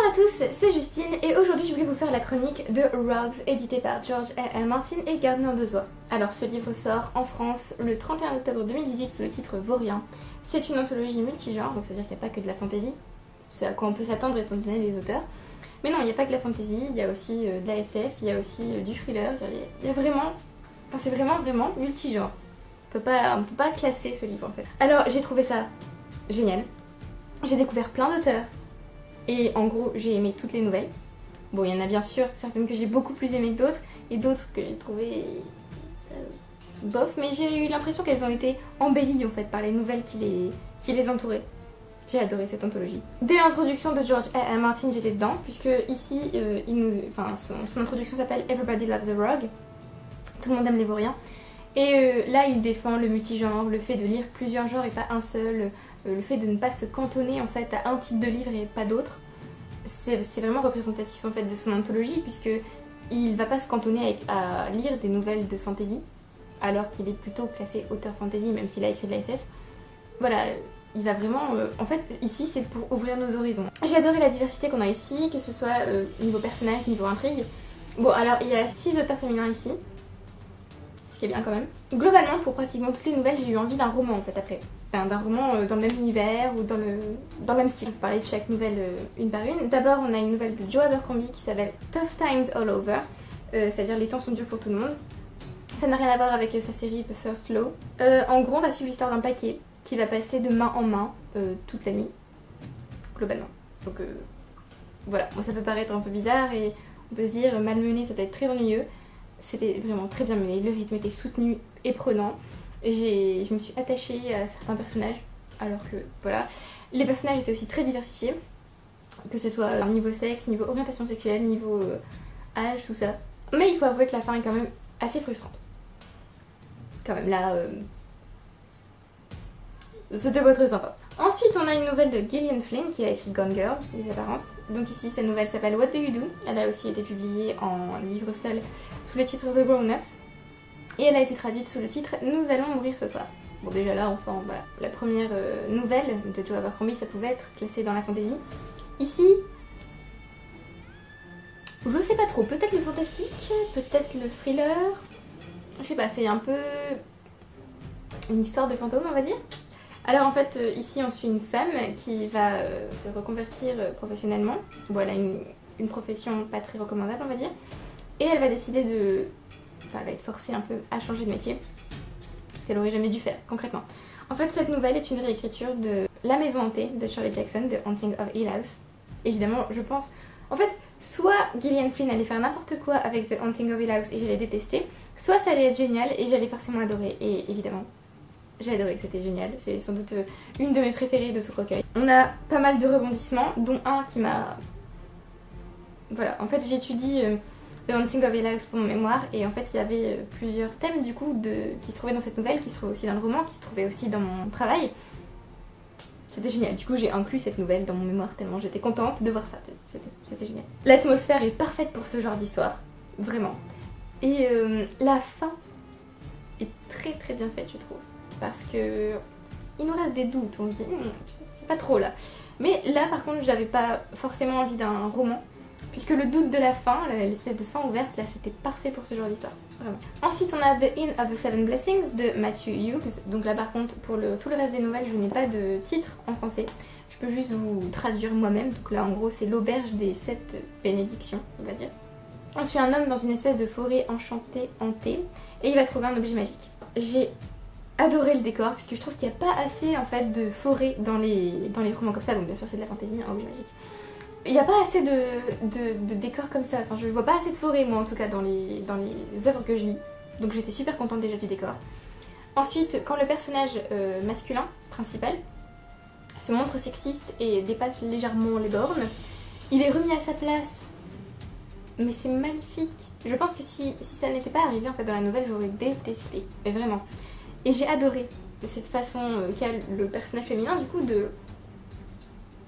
à tous, c'est Justine et aujourd'hui je voulais vous faire la chronique de Rogues édité par George R.R. Martin et Gardner Dozois. Alors ce livre sort en France le 31 octobre 2018 sous le titre Vaurien. C'est une anthologie multigenre, donc c'est-à-dire qu'il n'y a pas que de la fantasy, ce à quoi on peut s'attendre étant donné les auteurs. Mais non, il n'y a pas que de la fantasy, il y a aussi de la SF, il y a aussi du thriller, il y a vraiment... Enfin, c'est vraiment multigenre. On peut pas classer ce livre en fait. Alors j'ai trouvé ça génial. J'ai découvert plein d'auteurs. Et en gros, j'ai aimé toutes les nouvelles. Bon, il y en a bien sûr certaines que j'ai beaucoup plus aimées que d'autres, et d'autres que j'ai trouvées bof, mais j'ai eu l'impression qu'elles ont été embellies en fait par les nouvelles qui les entouraient. J'ai adoré cette anthologie. Dès l'introduction de George R.R. Martin, j'étais dedans, puisque ici, son introduction s'appelle Everybody Loves a Rogue. Tout le monde aime les vauriens. Et là, il défend le multigenre, le fait de lire plusieurs genres et pas un seul, le fait de ne pas se cantonner en fait à un type de livre et pas d'autres. C'est vraiment représentatif en fait de son anthologie, puisque il va pas se cantonner à lire des nouvelles de fantasy, alors qu'il est plutôt classé auteur fantasy, même s'il a écrit de la SF. Voilà, il va vraiment... en fait, ici, c'est pour ouvrir nos horizons. J'ai adoré la diversité qu'on a ici, que ce soit niveau personnage, niveau intrigue. Bon, alors, il y a 6 auteurs féminins ici, ce qui est bien quand même. Globalement, pour pratiquement toutes les nouvelles, j'ai eu envie d'un roman en fait après. Enfin, d'un roman dans le même univers ou dans le même style. Je vais parler de chaque nouvelle une par une. D'abord, on a une nouvelle de Joe Abercrombie qui s'appelle Tough Times All Over, c'est-à-dire les temps sont durs pour tout le monde. Ça n'a rien à voir avec sa série The First Law. En gros, on va suivre l'histoire d'un paquet qui va passer de main en main toute la nuit, globalement. Donc voilà, bon, ça peut paraître un peu bizarre et on peut se dire malmené, ça doit être très ennuyeux. C'était vraiment très bien mené, le rythme était soutenu et prenant. Je me suis attachée à certains personnages, alors que voilà. Les personnages étaient aussi très diversifiés, que ce soit niveau sexe, niveau orientation sexuelle, niveau âge, tout ça. Mais il faut avouer que la fin est quand même assez frustrante. Quand même, là, c'était pas très sympa. Ensuite, on a une nouvelle de Gillian Flynn qui a écrit Gone Girl, les apparences. Donc ici, cette nouvelle s'appelle What Do You Do. Elle a aussi été publiée en livre seul sous le titre The Grown Up. Et elle a été traduite sous le titre Nous allons mourir ce soir. Bon, déjà là, on sent voilà, la première nouvelle de Joe Abercrombie, ça pouvait être classé dans la fantasy. Ici, je sais pas trop, peut-être le fantastique, peut-être le thriller. Je sais pas, c'est un peu une histoire de fantôme, on va dire. Alors en fait, ici on suit une femme qui va se reconvertir professionnellement. Bon, elle a une profession pas très recommandable, on va dire. Et elle va décider de... Enfin, elle va être forcée un peu à changer de métier. Ce qu'elle aurait jamais dû faire, concrètement. En fait, cette nouvelle est une réécriture de La Maison Hantée de Shirley Jackson, de Haunting of Hill House. Évidemment, je pense... En fait, soit Gillian Flynn allait faire n'importe quoi avec The Haunting of Hill House et j'allais détester, soit ça allait être génial et j'allais forcément adorer. Et évidemment... J'ai adoré que c'était génial, c'est sans doute une de mes préférées de tout le recueil. On a pas mal de rebondissements, dont un qui m'a... Voilà, en fait j'étudie The Haunting of Hill House pour mon mémoire, et en fait il y avait plusieurs thèmes du coup qui se trouvaient dans cette nouvelle, qui se trouvaient aussi dans le roman, qui se trouvaient aussi dans mon travail. C'était génial, du coup j'ai inclus cette nouvelle dans mon mémoire tellement j'étais contente de voir ça, c'était génial. L'atmosphère est parfaite pour ce genre d'histoire, vraiment. Et la fin est très bien faite je trouve. Parce que il nous reste des doutes, on se dit c'est pas trop là. Mais là par contre j'avais pas forcément envie d'un roman, puisque le doute de la fin, l'espèce de fin ouverte là, c'était parfait pour ce genre d'histoire, vraiment. Ensuite on a The Inn of the Seven Blessings de Matthew Hughes. Donc là par contre pour tout le reste des nouvelles je n'ai pas de titre en français, je peux juste vous traduire moi-même. Donc là en gros c'est l'auberge des 7 bénédictions on va dire. On suit un homme dans une espèce de forêt enchantée hantée et il va trouver un objet magique. J'ai adoré le décor, puisque je trouve qu'il n'y a pas assez en fait de forêt dans les romans comme ça. Donc bien sûr c'est de la fantaisie, un objet magique. Il n'y a pas assez de décors comme ça, enfin je vois pas assez de forêt moi en tout cas dans les œuvres que je lis. Donc j'étais super contente déjà du décor. Ensuite, quand le personnage masculin principal se montre sexiste et dépasse légèrement les bornes, il est remis à sa place. Mais c'est magnifique. Je pense que si ça n'était pas arrivé en fait dans la nouvelle, j'aurais détesté, mais vraiment. Et j'ai adoré cette façon qu'a le personnage féminin du coup de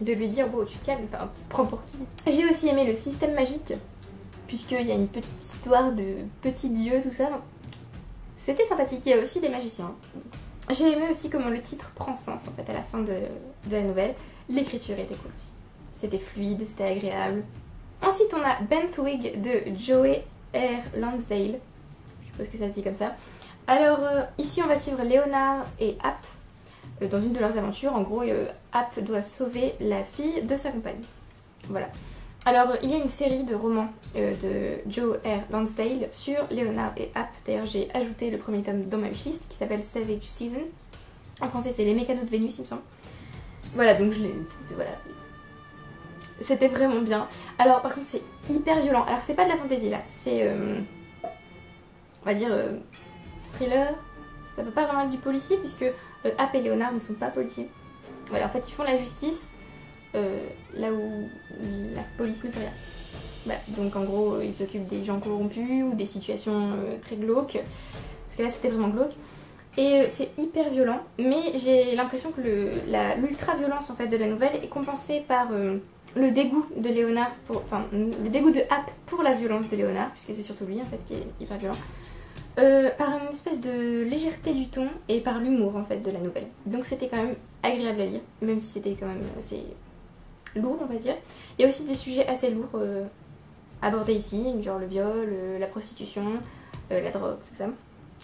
lui dire bon tu te calmes, enfin tu te prends pour qui. J'ai aussi aimé le système magique, puisqu'il y a une petite histoire de petits dieux, tout ça. C'était sympathique, il y a aussi des magiciens. J'ai aimé aussi comment le titre prend sens en fait à la fin de la nouvelle. L'écriture était cool aussi. c'était fluide, c'était agréable. Ensuite on a Bentwig de Joey R. Lansdale, je suppose que ça se dit comme ça. Alors ici on va suivre Léonard et App dans une de leurs aventures. En gros App doit sauver la fille de sa compagne. Voilà. Alors il y a une série de romans de Joe R. Lansdale sur Léonard et App. D'ailleurs j'ai ajouté le premier tome dans ma wishlist qui s'appelle Savage Season. En français c'est Les Mécanos de Vénus il me semble. Voilà donc je l'ai... Voilà. C'était vraiment bien. Alors par contre c'est hyper violent. Alors c'est pas de la fantaisie là. C'est on va dire thriller. Ça peut pas vraiment être du policier puisque App et Léonard ne sont pas policiers. Voilà, en fait ils font la justice là où la police ne fait rien. Voilà, donc en gros ils s'occupent des gens corrompus ou des situations très glauques. Parce que là c'était vraiment glauque. Et c'est hyper violent, mais j'ai l'impression que l'ultra violence en fait de la nouvelle est compensée par le dégoût de Léonard enfin le dégoût de App pour la violence de Léonard, puisque c'est surtout lui en fait qui est hyper violent. Par une espèce de légèreté du ton et par l'humour en fait de la nouvelle. Donc c'était quand même agréable à lire, même si c'était quand même assez lourd on va dire. Il y a aussi des sujets assez lourds abordés ici, genre le viol, la prostitution, la drogue, tout ça,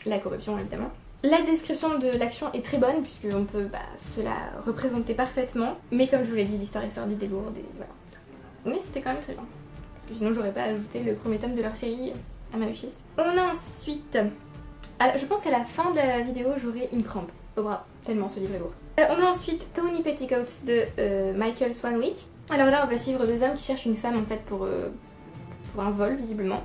la corruption évidemment. La description de l'action est très bonne puisqu'on peut se la représenter parfaitement, mais comme je vous l'ai dit l'histoire est sordide et lourde et voilà. Mais c'était quand même très bien, parce que sinon j'aurais pas ajouté le premier tome de leur série à ma wishlist. On a ensuite, je pense qu'à la fin de la vidéo j'aurai une crampe au bras, tellement ce livre est lourd. On a ensuite Tony Petticoats de Michael Swanwick. Alors là on va suivre deux hommes qui cherchent une femme en fait pour un vol visiblement.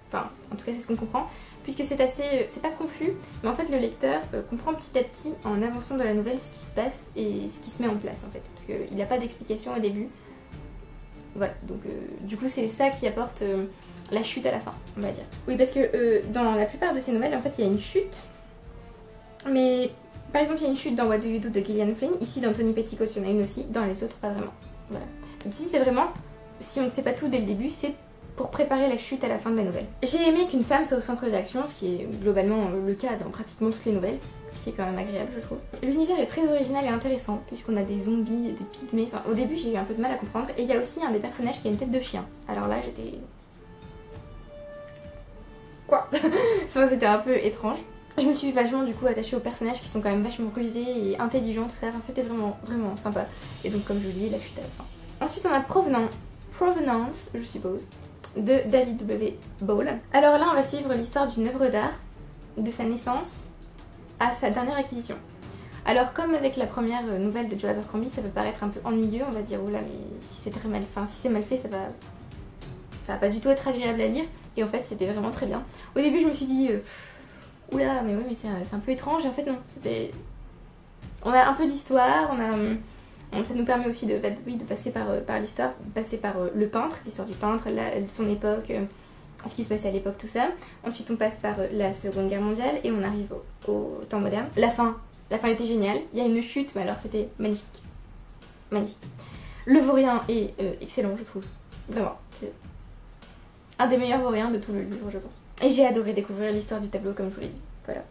Enfin en tout cas c'est ce qu'on comprend. Puisque c'est assez, c'est pas confus, mais en fait le lecteur comprend petit à petit en avançant dans la nouvelle ce qui se passe et ce qui se met en place en fait. Parce qu'il n'a pas d'explication au début. Voilà, donc du coup c'est ça qui apporte la chute à la fin, on va dire. Oui parce que dans la plupart de ces nouvelles en fait il y a une chute. Mais par exemple il y a une chute dans What Do You Do de Gillian Flynn, ici dans Tony Petticoats il y en a une aussi, dans les autres pas vraiment. Voilà. Donc ici c'est vraiment, si on ne sait pas tout dès le début, c'est pour préparer la chute à la fin de la nouvelle. J'ai aimé qu'une femme soit au centre de l'action, ce qui est globalement le cas dans pratiquement toutes les nouvelles, ce qui est quand même agréable je trouve. L'univers est très original et intéressant, puisqu'on a des zombies, des pygmées, enfin au début j'ai eu un peu de mal à comprendre, et il y a aussi un des personnages qui a une tête de chien. Alors là j'étais... Quoi? C'était un peu étrange. Je me suis vachement du coup attachée aux personnages qui sont quand même vachement rusés et intelligents, tout ça, enfin, c'était vraiment vraiment sympa. Et donc comme je vous dis, la chute à la fin. Ensuite on a Provenance, je suppose, de David W. Ball. Alors là on va suivre l'histoire d'une œuvre d'art, de sa naissance à sa dernière acquisition. Alors comme avec la première nouvelle de Joe Abercrombie, ça peut paraître un peu ennuyeux, on va dire oula mais si c'est très mal, enfin si c'est mal fait ça va pas du tout être agréable à lire, et en fait c'était vraiment très bien. Au début je me suis dit oula mais ouais mais c'est un peu étrange, et en fait non, on a un peu d'histoire, ça nous permet aussi de passer par l'histoire, passer par le peintre, l'histoire du peintre, son époque, ce qui se passait à l'époque, tout ça. Ensuite on passe par la Seconde Guerre mondiale et on arrive au temps moderne. La fin était géniale, il y a une chute, mais alors c'était magnifique. Magnifique. Le vaurien est excellent je trouve, vraiment. C'est un des meilleurs vauriens de tout le livre je pense. Et j'ai adoré découvrir l'histoire du tableau comme je vous l'ai dit. Voilà.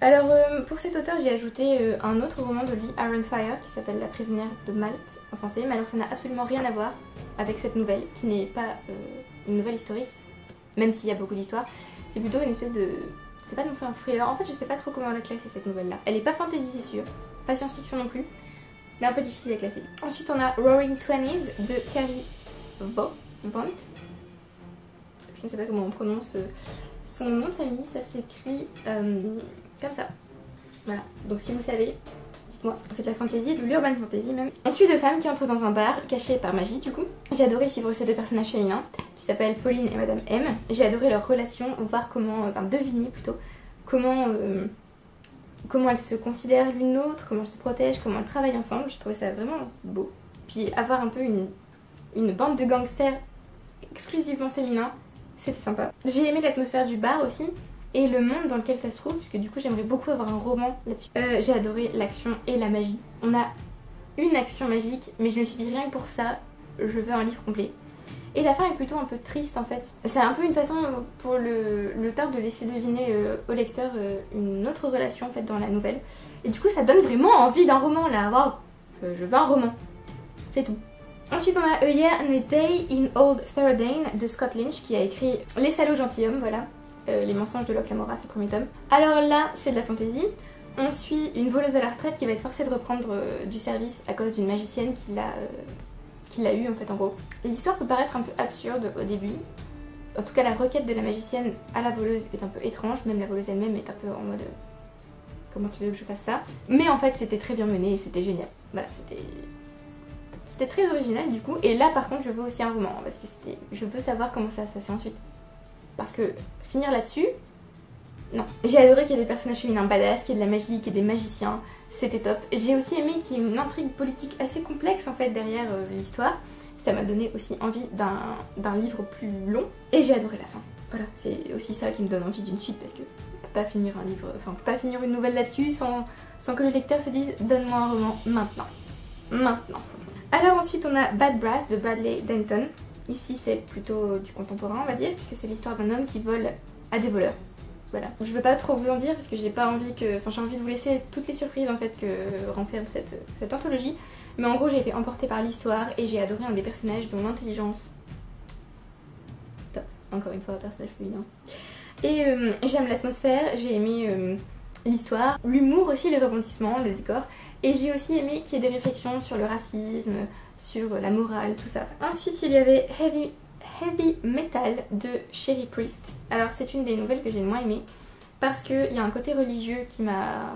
Alors pour cet auteur j'ai ajouté un autre roman de lui, Iron Fire, qui s'appelle La prisonnière de Malte en français, mais alors ça n'a absolument rien à voir avec cette nouvelle, qui n'est pas une nouvelle historique, même s'il y a beaucoup d'histoires. C'est plutôt une espèce de... c'est pas non plus un thriller, en fait je sais pas trop comment la classer cette nouvelle là. Elle est pas fantasy c'est sûr, pas science-fiction non plus, mais un peu difficile à classer. Ensuite on a Roaring Twenties de Carrie Vaught. Je ne sais pas comment on prononce son nom de famille, ça s'écrit... comme ça. Voilà. Donc si vous savez, dites-moi. C'est de la fantasy, de l'urban fantasy même. On suit deux femmes qui entrent dans un bar, caché par magie du coup. J'ai adoré suivre ces deux personnages féminins, qui s'appellent Pauline et Madame M. J'ai adoré leur relation, voir comment, enfin deviner plutôt, comment elles se considèrent l'une l'autre, comment elles se protègent, comment elles travaillent ensemble. J'ai trouvé ça vraiment beau. Puis avoir un peu une bande de gangsters exclusivement féminins, c'était sympa. J'ai aimé l'atmosphère du bar aussi. Et le monde dans lequel ça se trouve, puisque du coup j'aimerais beaucoup avoir un roman là-dessus. J'ai adoré l'action et la magie. On a une action magique, mais je me suis dit rien que pour ça, je veux un livre complet. Et la fin est plutôt un peu triste en fait. C'est un peu une façon pour l'auteur de laisser deviner au lecteur une autre relation en fait dans la nouvelle. Et du coup ça donne vraiment envie d'un roman là. Waouh, je veux un roman. C'est tout. Ensuite on a A Year and a Day in Old Theradane de Scott Lynch qui a écrit Les salauds gentilshommes, voilà. Les mensonges de Locke Lamora, c'est le premier tome. Alors là, c'est de la fantasy. On suit une voleuse à la retraite qui va être forcée de reprendre du service à cause d'une magicienne qui l'a eu en fait en gros. L'histoire peut paraître un peu absurde au début. En tout cas la requête de la magicienne à la voleuse est un peu étrange, même la voleuse elle-même est un peu en mode comment tu veux que je fasse ça. Mais en fait c'était très bien mené et c'était génial. Voilà, c'était très original du coup. Et là par contre je veux aussi un roman parce que je veux savoir comment ça se passe ensuite. Parce que finir là-dessus, non. J'ai adoré qu'il y ait des personnages féminins badass, qu'il y ait de la magie, qu'il y ait des magiciens, c'était top. J'ai aussi aimé qu'il y ait une intrigue politique assez complexe en fait derrière l'histoire. Ça m'a donné aussi envie d'un livre plus long. Et j'ai adoré la fin. Voilà, c'est aussi ça qui me donne envie d'une suite parce que on peut pas finir un livre, enfin on peut pas finir une nouvelle là-dessus sans que le lecteur se dise donne-moi un roman maintenant. Maintenant. Alors ensuite on a Bad Brass de Bradley Denton. Ici c'est plutôt du contemporain on va dire, puisque c'est l'histoire d'un homme qui vole à des voleurs. Voilà. Je veux pas trop vous en dire parce que j'ai pas envie que. Enfin j'ai envie de vous laisser toutes les surprises en fait que renferme cette anthologie. Mais en gros j'ai été emportée par l'histoire et j'ai adoré un des personnages dont l'intelligence. Top. Encore une fois un personnage féminin. Et j'aime l'atmosphère, j'ai aimé l'histoire, l'humour aussi, les rebondissements, le décor. Et j'ai aussi aimé qu'il y ait des réflexions sur le racisme, sur la morale, tout ça. Ensuite il y avait Heavy Metal de Cherie Priest. Alors c'est une des nouvelles que j'ai le moins aimée parce qu'il y a un côté religieux qui m'a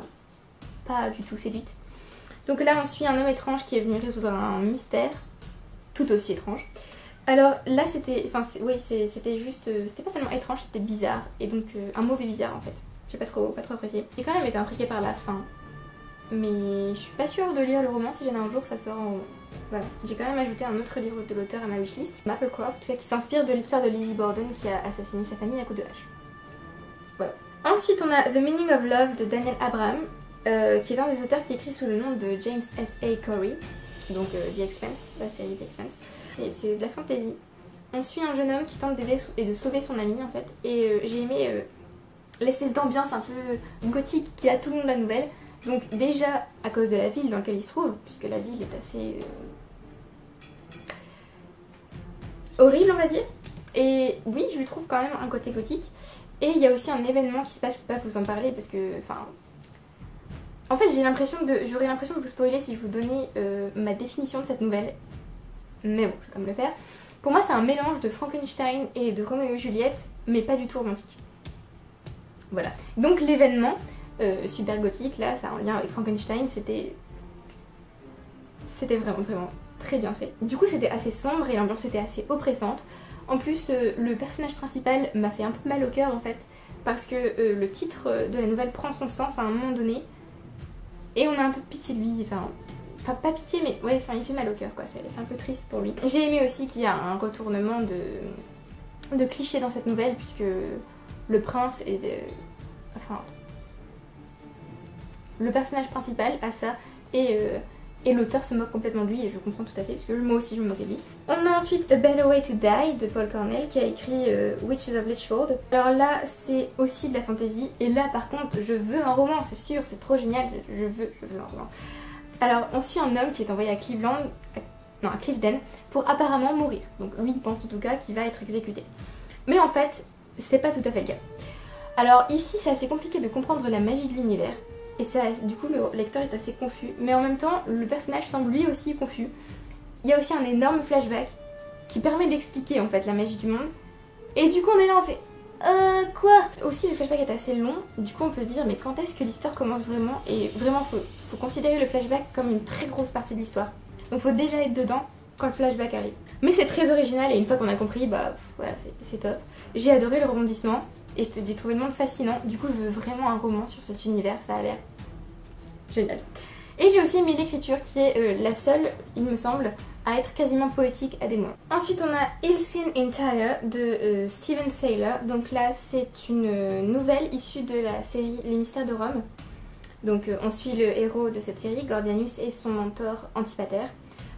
pas du tout séduite. Donc là on suit un homme étrange qui est venu résoudre un mystère tout aussi étrange. Alors là c'était, enfin oui c'était juste, c'était pas seulement étrange, c'était bizarre et donc un mauvais bizarre en fait. J'ai pas trop apprécié. J'ai quand même été intriguée par la fin, mais je suis pas sûre de lire le roman si jamais un jour ça sort en roman. Voilà. J'ai quand même ajouté un autre livre de l'auteur à ma wishlist, Maplecroft, qui s'inspire de l'histoire de Lizzie Borden qui a assassiné sa famille à coups de hache. Voilà. Ensuite on a The Meaning of Love de Daniel Abraham, qui est un des auteurs qui écrit sous le nom de James S.A. Corey, donc The Expanse, la série The Expanse. C'est de la fantasy. On suit un jeune homme qui tente d'aider et de sauver son ami en fait, et j'ai aimé l'espèce d'ambiance un peu gothique qu'il a tout le long de la nouvelle. Donc déjà à cause de la ville dans laquelle il se trouve, puisque la ville est assez horrible on va dire. Et oui je lui trouve quand même un côté gothique. Et il y a aussi un événement qui se passe, je peux pas vous en parler parce que enfin... En fait j'aurais l'impression de vous spoiler si je vous donnais ma définition de cette nouvelle. Mais bon je vais quand même le faire. Pour moi c'est un mélange de Frankenstein et de Roméo et Juliette, mais pas du tout romantique. Voilà. Donc l'événement... super gothique, là ça a un lien avec Frankenstein, c'était vraiment très bien fait. Du coup c'était assez sombre et l'ambiance était assez oppressante. En plus le personnage principal m'a fait un peu mal au cœur en fait, parce que le titre de la nouvelle prend son sens à un moment donné et on a un peu pitié de lui, enfin pas pitié mais ouais, enfin il fait mal au cœur quoi, c'est un peu triste pour lui. J'ai aimé aussi qu'il y a un retournement de clichés dans cette nouvelle, puisque le prince est le personnage principal a ça et l'auteur se moque complètement de lui et je comprends tout à fait parce que moi aussi je me moquais de lui. On a ensuite A Better Way to Die de Paul Cornell qui a écrit Witches of Litchfield. Alors là c'est aussi de la fantasy et là par contre je veux un roman, c'est sûr, c'est trop génial, je veux un roman. Alors on suit un homme qui est envoyé à Cliveden pour apparemment mourir. Donc lui il pense en tout cas qu'il va être exécuté. Mais en fait c'est pas tout à fait le cas. Alors ici c'est assez compliqué de comprendre la magie de l'univers. Et ça, du coup le lecteur est assez confus, mais en même temps le personnage semble lui aussi confus. Il y a aussi un énorme flashback qui permet d'expliquer en fait la magie du monde. Et du coup on est là, on fait quoi? Aussi le flashback est assez long, du coup on peut se dire mais quand est-ce que l'histoire commence vraiment? Et vraiment faut considérer le flashback comme une très grosse partie de l'histoire. Donc faut déjà être dedans quand le flashback arrive. Mais c'est très original et une fois qu'on a compris, bah voilà c'est top. J'ai adoré le rebondissement. Et j'ai trouvé le monde fascinant, du coup je veux vraiment un roman sur cet univers, ça a l'air génial. Et j'ai aussi aimé l'écriture qui est la seule, il me semble, à être quasiment poétique à des moments. Ensuite on a Ilsin in Tyre de Steven Saylor. Donc là c'est une nouvelle issue de la série Les Mystères de Rome. Donc on suit le héros de cette série, Gordianus, et son mentor Antipater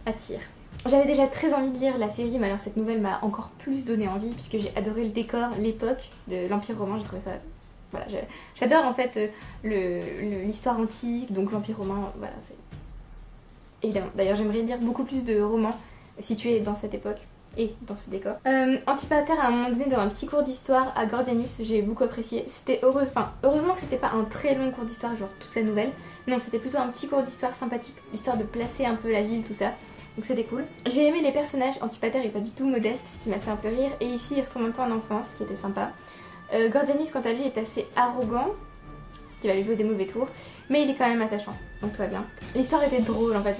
à Tyr. J'avais déjà très envie de lire la série, mais alors cette nouvelle m'a encore plus donné envie puisque j'ai adoré le décor, l'époque de l'Empire romain, j'ai trouvé ça... Voilà, j'adore en fait l'histoire antique, donc l'Empire romain, voilà, c'est... Évidemment, d'ailleurs j'aimerais lire beaucoup plus de romans situé dans cette époque et dans ce décor. Antipater, à un moment donné, dans un petit cours d'histoire à Gordianus, j'ai beaucoup apprécié. C'était heureusement que c'était pas un très long cours d'histoire, genre toute la nouvelle. Non, c'était plutôt un petit cours d'histoire sympathique, histoire de placer un peu la ville, tout ça. Donc c'était cool. J'ai aimé les personnages. Antipater est pas du tout modeste, ce qui m'a fait un peu rire. Et ici, il retourne un peu en enfance, ce qui était sympa. Gordianus, quant à lui, est assez arrogant, ce qui va lui jouer des mauvais tours. Mais il est quand même attachant, donc tout va bien. L'histoire était drôle en fait.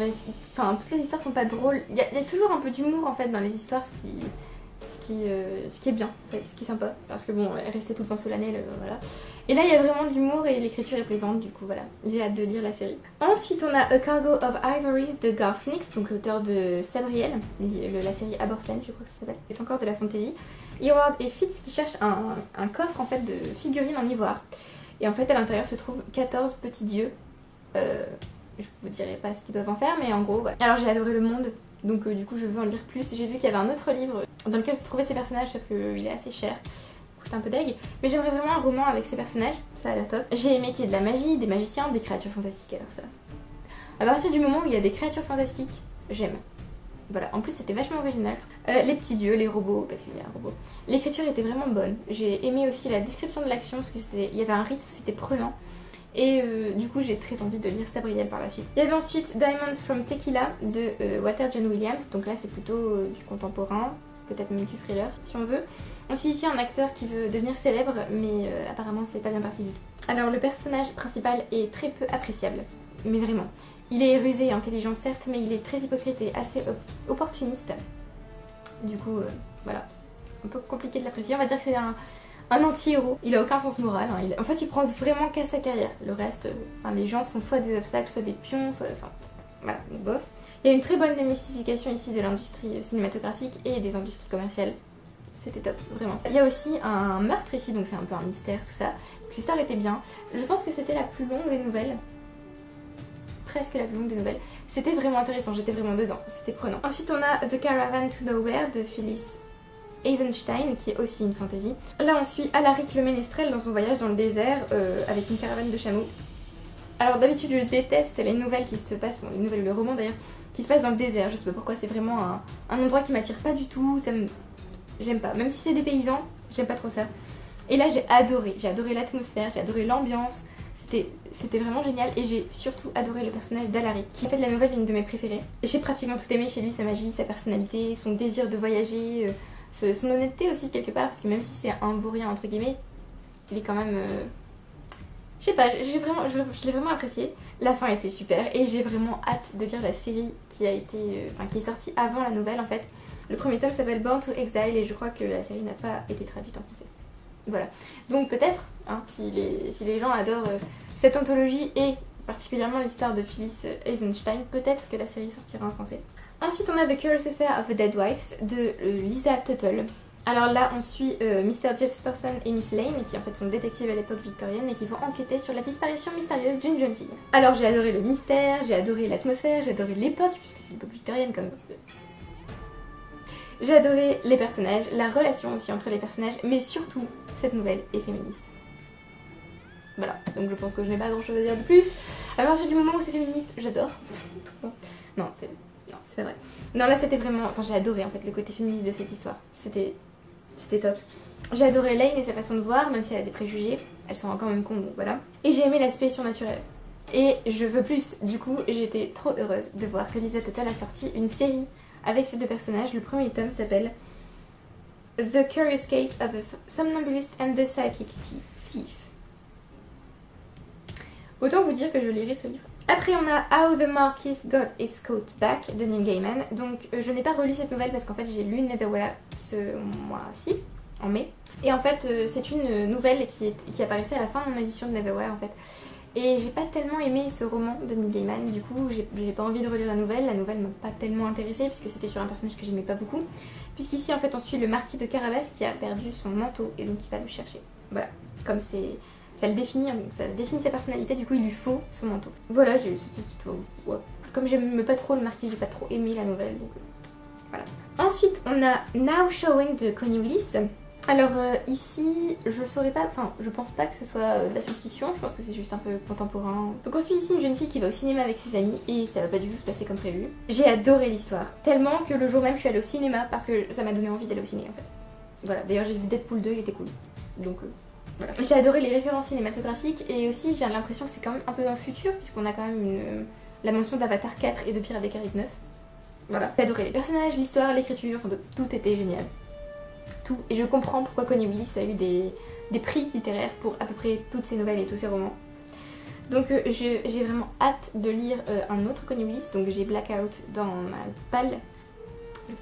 Enfin, toutes les histoires sont pas drôles. Il y a toujours un peu d'humour en fait dans les histoires, ce qui est bien, en fait, ce qui est sympa. Parce que bon, elle restait tout le temps solennelle, voilà. Et là, il y a vraiment de l'humour et l'écriture est plaisante, du coup voilà. J'ai hâte de lire la série. Ensuite, on a A Cargo of Ivories de Garth Nix, donc l'auteur de Sadriel, la série Aborsen, je crois que ça s'appelle. C'est encore de la fantasy. Howard et Fitz qui cherchent un coffre en fait de figurines en ivoire. Et en fait, à l'intérieur se trouvent 14 petits dieux. Je vous dirai pas ce qu'ils doivent en faire, mais en gros, ouais. Alors j'ai adoré le monde, donc du coup je veux en lire plus. J'ai vu qu'il y avait un autre livre dans lequel se trouvaient ces personnages, sauf qu'il est assez cher. Coûte un peu deg. Mais j'aimerais vraiment un roman avec ces personnages, ça a l'air top. J'ai aimé qu'il y ait de la magie, des magiciens, des créatures fantastiques, alors ça. À partir du moment où il y a des créatures fantastiques, j'aime. Voilà, en plus c'était vachement original. Les petits dieux, les robots, parce qu'il y a un robot. L'écriture était vraiment bonne. J'ai aimé aussi la description de l'action, parce qu'il y avait un rythme, c'était prenant. Et du coup j'ai très envie de lire Sabriel par la suite. Il y avait ensuite Diamonds from Tequila de Walter John Williams. Donc là c'est plutôt du contemporain, peut-être même du thriller si on veut. Ensuite ici un acteur qui veut devenir célèbre, mais apparemment c'est pas bien parti du tout. Alors le personnage principal est très peu appréciable, mais vraiment. Il est rusé et intelligent certes, mais il est très hypocrite et assez opportuniste. Du coup, voilà, un peu compliqué de l'apprécier. On va dire que c'est un anti-héros. Il a aucun sens moral. Hein. En fait, il pense vraiment qu'à sa carrière. Le reste, les gens sont soit des obstacles, soit des pions, soit... Enfin, voilà, donc bof. Il y a une très bonne démystification ici de l'industrie cinématographique et des industries commerciales. C'était top, vraiment. Il y a aussi un meurtre ici, donc c'est un peu un mystère, tout ça. L'histoire était bien. Je pense que c'était la plus longue des nouvelles. Presque la plus longue des nouvelles. C'était vraiment intéressant, j'étais vraiment dedans, c'était prenant. Ensuite on a The Caravan to Nowhere de Phyllis Eisenstein, qui est aussi une fantasy. Là on suit Alaric le ménestrel dans son voyage dans le désert avec une caravane de chameaux. Alors d'habitude je déteste les nouvelles qui se passent, bon les nouvelles, le roman d'ailleurs, qui se passent dans le désert. Je sais pas pourquoi, c'est vraiment un endroit qui m'attire pas du tout, j'aime pas. Même si c'est des paysans, j'aime pas trop ça. Et là j'ai adoré l'atmosphère, j'ai adoré l'ambiance. C'était vraiment génial et j'ai surtout adoré le personnage d'Alaric qui fait de la nouvelle une de mes préférées. J'ai pratiquement tout aimé chez lui, sa magie, sa personnalité, son désir de voyager, son honnêteté aussi quelque part, parce que même si c'est un vaurien entre guillemets, il est quand même... Je sais pas, je l'ai vraiment apprécié. La fin était super et j'ai vraiment hâte de lire la série qui est sortie avant la nouvelle en fait. Le premier tome s'appelle Born to Exile et je crois que la série n'a pas été traduite en français. Voilà, donc peut-être, hein, si les gens adorent cette anthologie et particulièrement l'histoire de Phyllis Eisenstein, peut-être que la série sortira en français. Ensuite on a The Curious Affair of the Dead Wives de Lisa Tuttle. Alors là on suit Mr. Jefferson et Miss Lane qui en fait sont détectives à l'époque victorienne et qui vont enquêter sur la disparition mystérieuse d'une jeune fille. Alors j'ai adoré le mystère, j'ai adoré l'atmosphère, j'ai adoré l'époque puisque c'est l'époque victorienne comme... J'ai adoré les personnages, la relation aussi entre les personnages, mais surtout, cette nouvelle est féministe. Voilà, donc je pense que je n'ai pas grand chose à dire de plus. À partir du moment où c'est féministe, j'adore. Non, c'est pas vrai. Non, là c'était vraiment... Enfin, j'ai adoré en fait le côté féministe de cette histoire. C'était top. J'ai adoré Lane et sa façon de voir, même si elle a des préjugés. Elle s'en rend quand même compte, donc voilà. Et j'ai aimé l'aspect surnaturel. Et je veux plus. Du coup, j'étais trop heureuse de voir que Lisa Tuttle a sorti une série avec ces deux personnages. Le premier tome s'appelle The Curious Case of a Somnambulist and the Psychic Thief. Autant vous dire que je lirai ce livre. Après on a How the Marquis Got His Coat Back de Neil Gaiman. Donc je n'ai pas relu cette nouvelle parce qu'en fait j'ai lu Neverwhere ce mois-ci, en mai. Et en fait c'est une nouvelle qui apparaissait à la fin de mon édition de Neverwhere en fait. Et j'ai pas tellement aimé ce roman de Neil Gaiman, du coup j'ai pas envie de relire la nouvelle m'a pas tellement intéressée puisque c'était sur un personnage que j'aimais pas beaucoup. Puisqu'ici en fait on suit le marquis de Carabas qui a perdu son manteau et donc il va le chercher. Voilà, comme ça définit sa personnalité, du coup il lui faut ce manteau. Voilà, ouais. Comme j'aime pas trop le marquis, j'ai pas trop aimé la nouvelle, donc voilà. Ensuite on a Now Showing de Connie Willis. Alors ici, je saurais pas, enfin je pense pas que ce soit de la science-fiction, je pense que c'est juste un peu contemporain. Donc on suit ici une jeune fille qui va au cinéma avec ses amis et ça va pas du tout se passer comme prévu. J'ai adoré l'histoire, tellement que le jour même je suis allée au cinéma parce que ça m'a donné envie d'aller au ciné en fait. Voilà, d'ailleurs j'ai vu Deadpool 2, il était cool. Donc voilà. J'ai adoré les références cinématographiques et aussi j'ai l'impression que c'est quand même un peu dans le futur puisqu'on a quand même la mention d'Avatar 4 et de Pirates des Caraïbes 9. Voilà, j'ai adoré les personnages, l'histoire, l'écriture, enfin tout était génial. Tout. Et je comprends pourquoi Connie Willis a eu des prix littéraires pour à peu près toutes ses nouvelles et tous ses romans. Donc j'ai vraiment hâte de lire un autre Connie Willis, donc j'ai Blackout dans ma palle. Je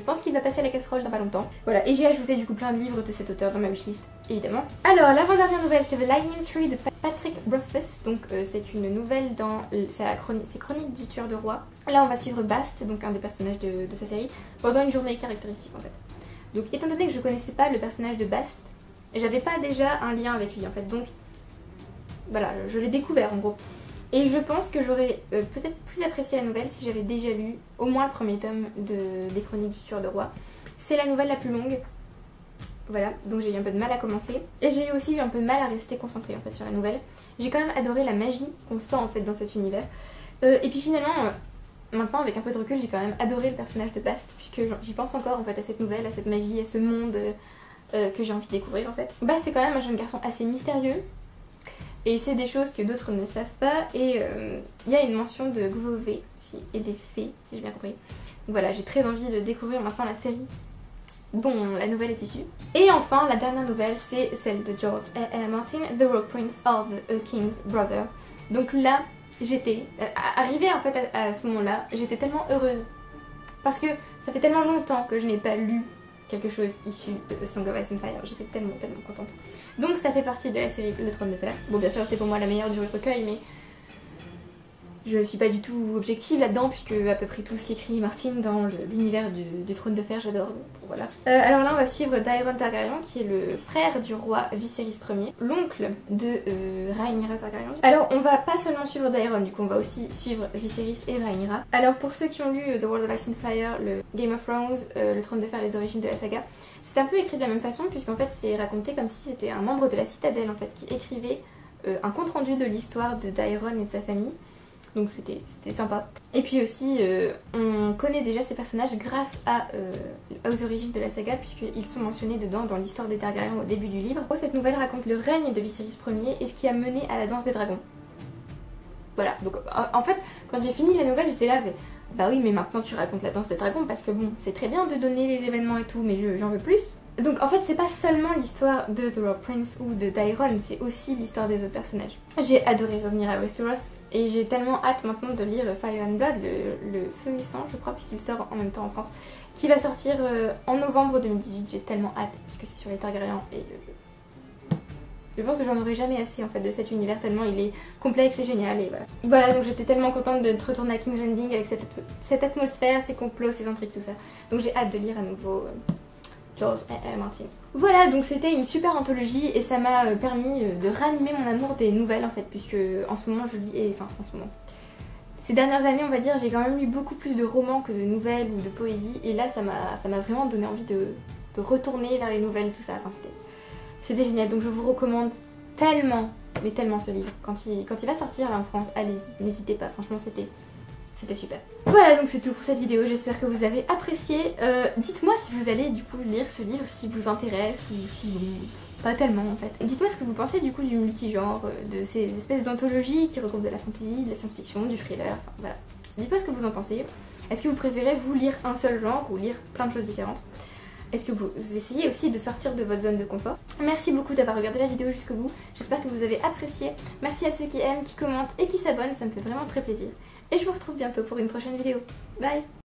pense qu'il va passer à la casserole dans pas longtemps. Voilà, et j'ai ajouté du coup plein de livres de cet auteur dans ma wishlist, évidemment. Alors, l'avant-dernière nouvelle, c'est The Lightning Tree de Patrick Rothfuss. Donc c'est une nouvelle dans ses chroniques du tueur de roi. Là, on va suivre Bast, donc un des personnages de sa série, pendant une journée caractéristique en fait. Donc étant donné que je connaissais pas le personnage de Bast, j'avais pas déjà un lien avec lui en fait, donc voilà, je l'ai découvert en gros. Et je pense que j'aurais peut-être plus apprécié la nouvelle si j'avais déjà lu au moins le premier tome des chroniques du tueur de roi. C'est la nouvelle la plus longue, voilà, donc j'ai eu un peu de mal à commencer. Et j'ai aussi eu un peu de mal à rester concentrée en fait sur la nouvelle. J'ai quand même adoré la magie qu'on sent en fait dans cet univers. Et puis finalement... maintenant, avec un peu de recul, j'ai quand même adoré le personnage de Bast, puisque j'y pense encore en fait à cette nouvelle, à cette magie, à ce monde que j'ai envie de découvrir en fait. Bast est quand même un jeune garçon assez mystérieux, et c'est des choses que d'autres ne savent pas, et il y a une mention de Gvové aussi, et des fées, si j'ai bien compris. Donc voilà, j'ai très envie de découvrir maintenant la série dont la nouvelle est issue. Et enfin, la dernière nouvelle, c'est celle de George R.R. Martin, The Rogue Prince of the King's Brother. Donc là, j'étais arrivée en fait à ce moment-là, j'étais tellement heureuse parce que ça fait tellement longtemps que je n'ai pas lu quelque chose issu de Song of Ice and Fire, j'étais tellement contente. Donc ça fait partie de la série Le Trône de Fer. Bon, bien sûr c'est pour moi la meilleure du recueil, mais je suis pas du tout objective là-dedans puisque à peu près tout ce qu'écrit Martin dans l'univers du Trône de Fer j'adore, voilà. Alors là on va suivre Daeron Targaryen qui est le frère du roi Viserys Ier, l'oncle de Rhaenyra Targaryen. Alors on va pas seulement suivre Daeron, du coup on va aussi suivre Viserys et Rhaenyra. Alors pour ceux qui ont lu The World of Ice and Fire, le Game of Thrones, le Trône de Fer, les origines de la saga, c'est un peu écrit de la même façon puisqu'en fait c'est raconté comme si c'était un membre de la citadelle en fait qui écrivait un compte rendu de l'histoire de Daeron et de sa famille. Donc c'était sympa. Et puis aussi, on connaît déjà ces personnages grâce aux origines de la saga puisqu'ils sont mentionnés dedans dans l'histoire des Targaryens au début du livre. Cette nouvelle raconte le règne de Viserys Ier et ce qui a mené à la danse des dragons. Voilà, donc en fait, quand j'ai fini la nouvelle, j'étais là, bah oui, mais maintenant tu racontes la danse des dragons parce que bon, c'est très bien de donner les événements et tout, mais j'en veux plus. Donc en fait c'est pas seulement l'histoire de The Rogue Prince ou de Daeron, c'est aussi l'histoire des autres personnages. J'ai adoré revenir à Westeros et j'ai tellement hâte maintenant de lire Fire and Blood, le Feu et Sang je crois, puisqu'il sort en même temps en France, qui va sortir en novembre 2018. J'ai tellement hâte puisque c'est sur les Targaryens et je pense que j'en aurai jamais assez en fait de cet univers tellement il est complexe et génial et voilà. Voilà, donc j'étais tellement contente de retourner à King's Landing avec cette atmosphère, ces complots, ces intrigues, tout ça. Donc j'ai hâte de lire à nouveau George R.R. Martin. Voilà, donc c'était une super anthologie et ça m'a permis de ranimer mon amour des nouvelles en fait, puisque en ce moment je lis, ces dernières années on va dire, j'ai quand même lu beaucoup plus de romans que de nouvelles ou de poésie et là ça m'a vraiment donné envie de retourner vers les nouvelles, tout ça, enfin c'était génial, donc je vous recommande tellement, mais tellement ce livre. Quand il va sortir là en France, allez-y, n'hésitez pas, franchement c'était super. Voilà, donc c'est tout pour cette vidéo, j'espère que vous avez apprécié. Dites-moi si vous allez du coup lire ce livre, s'il vous intéresse ou si bon, pas tellement en fait. Dites-moi ce que vous pensez du coup du multigenre, de ces espèces d'anthologies qui regroupent de la fantasy, de la science-fiction, du thriller, enfin voilà. Dites-moi ce que vous en pensez. Est-ce que vous préférez vous lire un seul genre ou lire plein de choses différentes? Est-ce que vous essayez aussi de sortir de votre zone de confort? Merci beaucoup d'avoir regardé la vidéo jusqu'au bout, j'espère que vous avez apprécié. Merci à ceux qui aiment, qui commentent et qui s'abonnent, ça me fait vraiment très plaisir. Et je vous retrouve bientôt pour une prochaine vidéo. Bye!